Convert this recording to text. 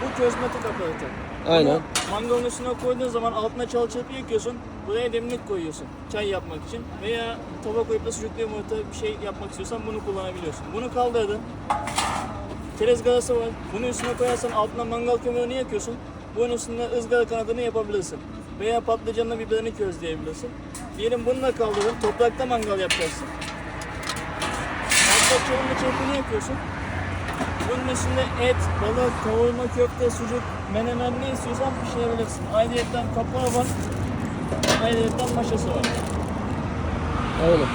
Bu kozmetik aparatı. Aynen. Bunu mangalın üstüne koyduğun zaman altına çalçalıp yakıyorsun. Buraya demlik koyuyorsun çay yapmak için. Veya tava koyup da sucuklu yumurta bir şey yapmak istiyorsan bunu kullanabiliyorsun. Bunu kaldırdın. Çerez galası var. Bunu üstüne koyarsan altına mangal kömürünü yakıyorsun. Bunun üstüne ızgara kanadını yapabilirsin. Veya patlıcanla biberini közleyebilirsin. Diyelim bunu da kaldırdın. Toprakta mangal yapacaksın. Altta çorumlu çekini yakıyorsun. Bunun üstünde et, balık, kavurma, köfte, sucuk, menemen ne istiyorsan pişirebilirsin. Ayrıyetten kapağı var. Ayrıyetten maşası var. Öyle.